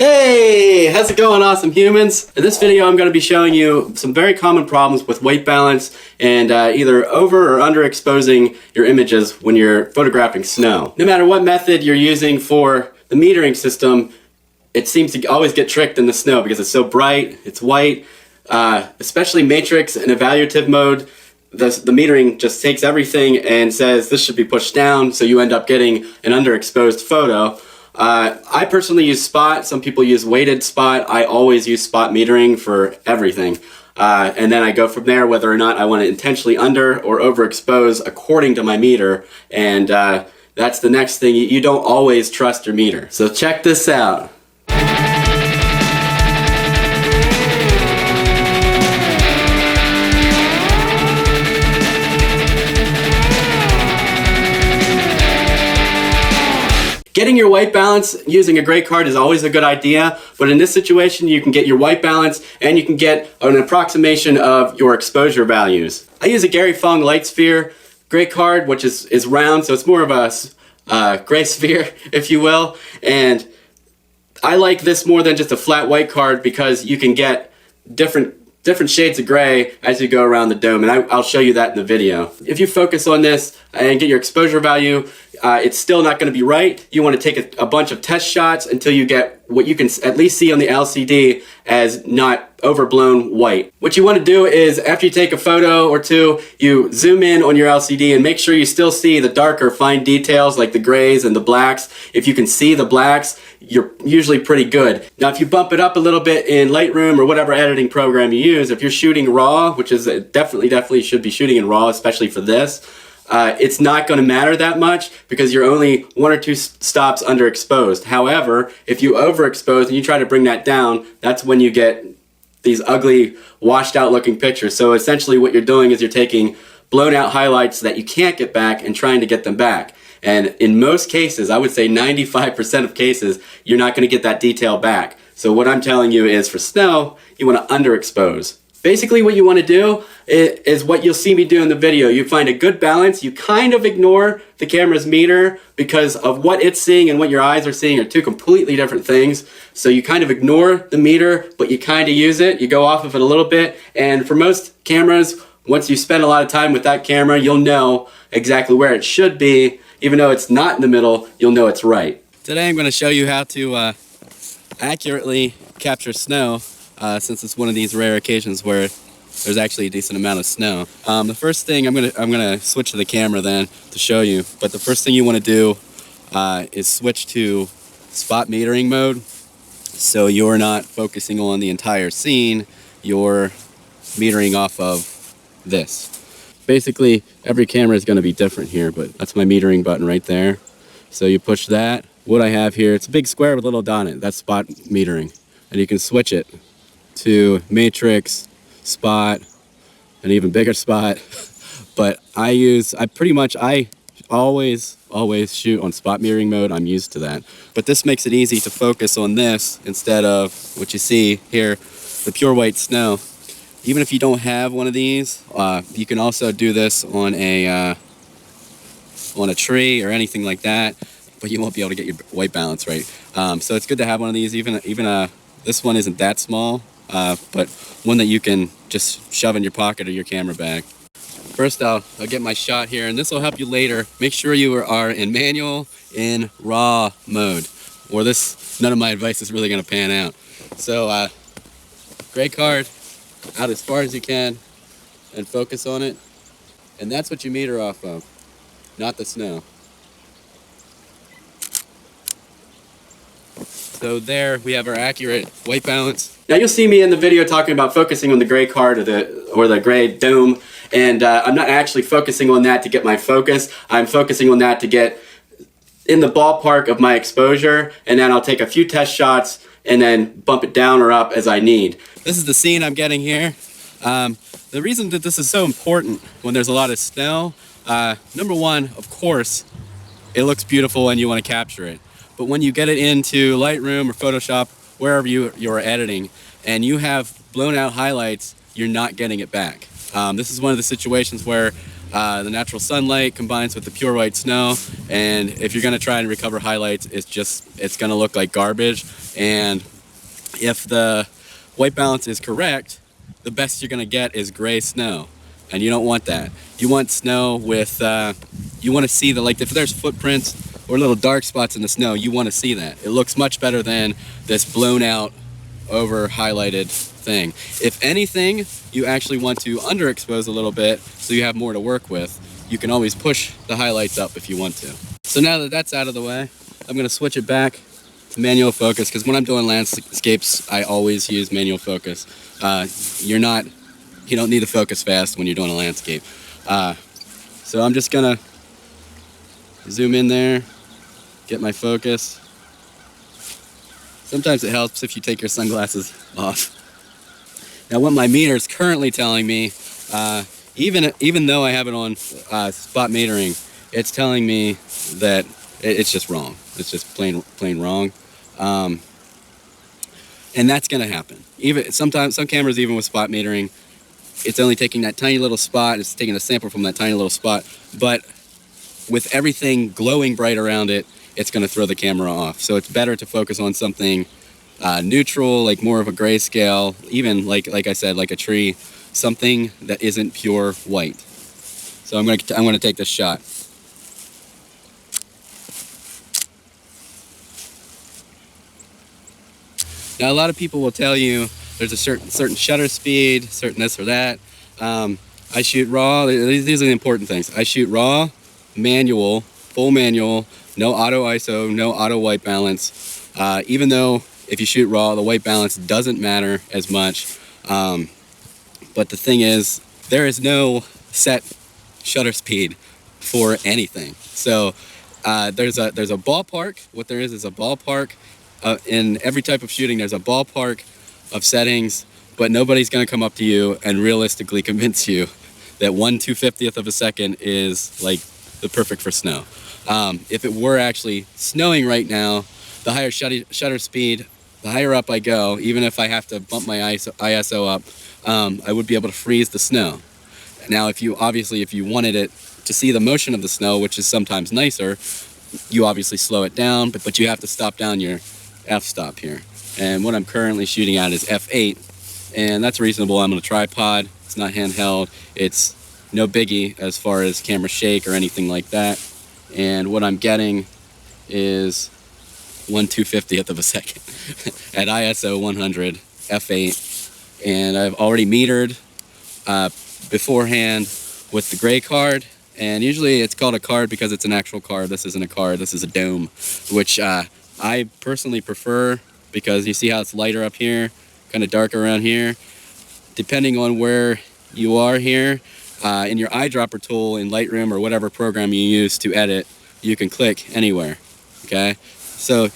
Hey, how's it going, awesome humans? In this video, I'm going to be showing you some very common problems with white balance and either over or underexposing your images when you're photographing snow. No matter what method you're using for the metering system, it seems to always get tricked in the snow because it's so bright, it's white, especially matrix and evaluative mode. The metering just takes everything and says this should be pushed down, so you end up getting an underexposed photo. I personally use spot. Some people use weighted spot. I always use spot metering for everything. And then I go from there whether or not I want to intentionally under or overexpose according to my meter. And that's the next thing. You don't always trust your meter. So check this out. Getting your white balance using a gray card is always a good idea, but in this situation you can get your white balance and you can get an approximation of your exposure values. I use a Gary Fung Light Sphere gray card, which is round, so it's more of a gray sphere, if you will, and I like this more than just a flat white card because you can get different shades of gray as you go around the dome, and I'll show you that in the video. If you focus on this and get your exposure value, it's still not going to be right. You want to take a bunch of test shots until you get what you can at least see on the LCD as not overblown white. What you want to do is after you take a photo or two, you zoom in on your LCD and make sure you still see the darker fine details like the grays and the blacks. If you can see the blacks, you're usually pretty good. Now if you bump it up a little bit in Lightroom or whatever editing program you use, if you're shooting RAW, which is definitely should be shooting in RAW, especially for this, it's not going to matter that much because you're only one or two stops underexposed. However, if you overexpose and you try to bring that down, that's when you get these ugly, washed out looking pictures. So essentially what you're doing is you're taking blown out highlights that you can't get back and trying to get them back. And in most cases, I would say 95% of cases, you're not going to get that detail back. So what I'm telling you is for snow, you want to underexpose. Basically what you want to do is what you'll see me do in the video. You find a good balance. You kind of ignore the camera's meter because of what it's seeing and what your eyes are seeing are two completely different things. So you kind of ignore the meter, but you kind of use it. You go off of it a little bit. And for most cameras, once you spend a lot of time with that camera, you'll know exactly where it should be. Even though it's not in the middle, you'll know it's right. Today I'm going to show you how to accurately capture snow. Since it's one of these rare occasions where there's actually a decent amount of snow. The first thing, I'm gonna switch to the camera then to show you, but the first thing you want to do is switch to spot metering mode, so you're not focusing on the entire scene, you're metering off of this. Basically, every camera is going to be different here, but that's my metering button right there. So you push that. What I have here, it's a big square with a little dot in it, that's spot metering, and you can switch it to matrix, spot, an even bigger spot. But I always shoot on spot metering mode. I'm used to that. But this makes it easy to focus on this instead of what you see here, the pure white snow. Even if you don't have one of these, you can also do this on a tree or anything like that, but you won't be able to get your white balance right. So it's good to have one of these. Even this one isn't that small. But one that you can just shove in your pocket or your camera bag. First I'll get my shot here, and this will help you later. Make sure you are in manual, in RAW mode, or none of my advice is really going to pan out. So gray card out as far as you can and focus on it, and that's what you meter off of, not the snow. So there we have our accurate white balance. Now you'll see me in the video talking about focusing on the gray card or the gray dome, and I'm not actually focusing on that to get my focus. I'm focusing on that to get in the ballpark of my exposure, and then I'll take a few test shots and then bump it down or up as I need. This is the scene I'm getting here. The reason that this is so important when there's a lot of snow, number one, of course, it looks beautiful and you want to capture it. But when you get it into Lightroom or Photoshop, wherever you're editing, and you have blown out highlights, you're not getting it back. This is one of the situations where The natural sunlight combines with the pure white snow, and if you're going to try and recover highlights, it's going to look like garbage. And if the white balance is correct, the best you're going to get is gray snow, and you don't want that. You want snow with you want to see if there's footprints or little dark spots in the snow, you want to see that. It looks much better than this blown out, over highlighted thing. If anything, you actually want to underexpose a little bit so you have more to work with. You can always push the highlights up if you want to. So now that that's out of the way, I'm going to switch it back to manual focus, because when I'm doing landscapes, I always use manual focus. You don't need to focus fast when you're doing a landscape. So I'm just going to zoom in there, get my focus. Sometimes it helps if you take your sunglasses off. Now what my meter is currently telling me, even though I have it on spot metering, it's telling me that it's just wrong. It's just plain wrong. And that's gonna happen. Sometimes some cameras, even with spot metering, it's only taking that tiny little spot, it's taking a sample from that tiny little spot, but with everything glowing bright around it, it's going to throw the camera off. So it's better to focus on something neutral, like more of a grayscale, even like I said, like a tree, something that isn't pure white. So I'm going to take this shot. Now a lot of people will tell you there's a certain shutter speed, certain this or that. I shoot raw. These are the important things. I shoot raw, manual, full manual, no auto ISO, no auto white balance. Even though if you shoot raw, the white balance doesn't matter as much. But the thing is, there is no set shutter speed for anything. So there's a ballpark. What there is a ballpark. In every type of shooting, there's a ballpark of settings, but nobody's going to come up to you and realistically convince you that 1/250th of a second is like the perfect for snow. If it were actually snowing right now, the higher shutter speed, the higher up I go, even if I have to bump my ISO up, I would be able to freeze the snow. Now, if you wanted it to see the motion of the snow, which is sometimes nicer, you obviously slow it down, but you have to stop down your f-stop here. And what I'm currently shooting at is f8, and that's reasonable. I'm on a tripod. It's not handheld. It's no biggie as far as camera shake or anything like that. And what I'm getting is 1/250th of a second at ISO 100 f8, and I've already metered beforehand with the gray card. And usually it's called a card because it's an actual card. This isn't a card. This is a dome, which I personally prefer, because you see how it's lighter up here, kind of darker around here. Depending on where you are here, in your eyedropper tool in Lightroom or whatever program you use to edit, you can click anywhere, okay? So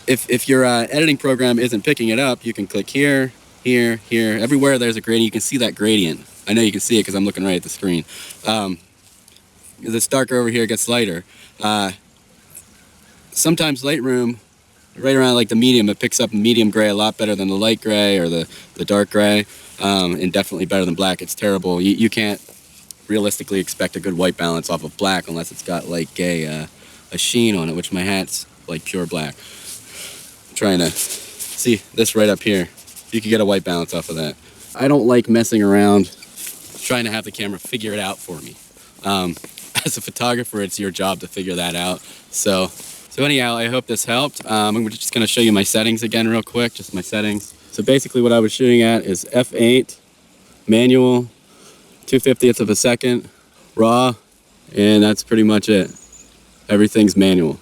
if your editing program isn't picking it up, you can click here, here, here. Everywhere there's a gradient, you can see that gradient. I know you can see it because I'm looking right at the screen. As it's darker over here, it gets lighter. Sometimes Lightroom, right around like the medium, it picks up medium gray a lot better than the light gray or the dark gray, and definitely better than black. It's terrible. You can't realistically expect a good white balance off of black unless it's got like a sheen on it, which my hat's like pure black. I'm trying to see this right up here. You can get a white balance off of that. I don't like messing around trying to have the camera figure it out for me. As a photographer, it's your job to figure that out. So anyhow, I hope this helped. I'm just going to show you my settings again real quick, just my settings. So basically what I was shooting at is f8, manual, 2/50th of a second, raw, and that's pretty much it. Everything's manual.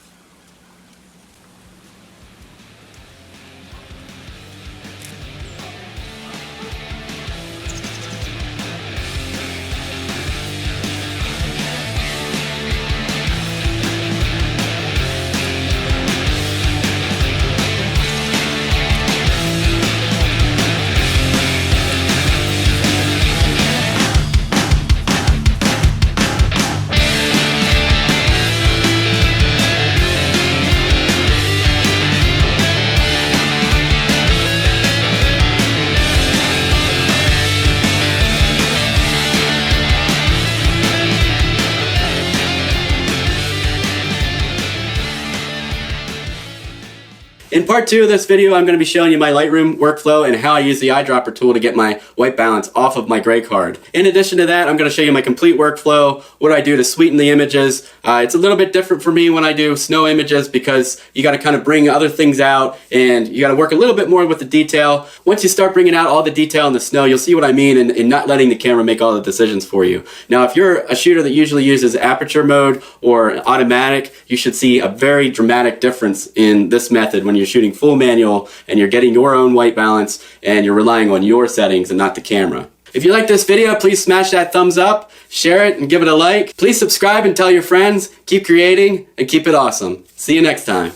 In part 2 of this video, I'm going to be showing you my Lightroom workflow and how I use the eyedropper tool to get my white balance off of my gray card. In addition to that, I'm going to show you my complete workflow, what I do to sweeten the images. It's a little bit different for me when I do snow images because you got to kind of bring other things out and you got to work a little bit more with the detail. Once you start bringing out all the detail in the snow, you'll see what I mean in not letting the camera make all the decisions for you. Now, if you're a shooter that usually uses aperture mode or automatic, you should see a very dramatic difference in this method when you're shooting full manual and you're getting your own white balance and you're relying on your settings and not the camera. If you like this video, please smash that thumbs up, share it and give it a like. Please subscribe and tell your friends. Keep creating and keep it awesome. See you next time.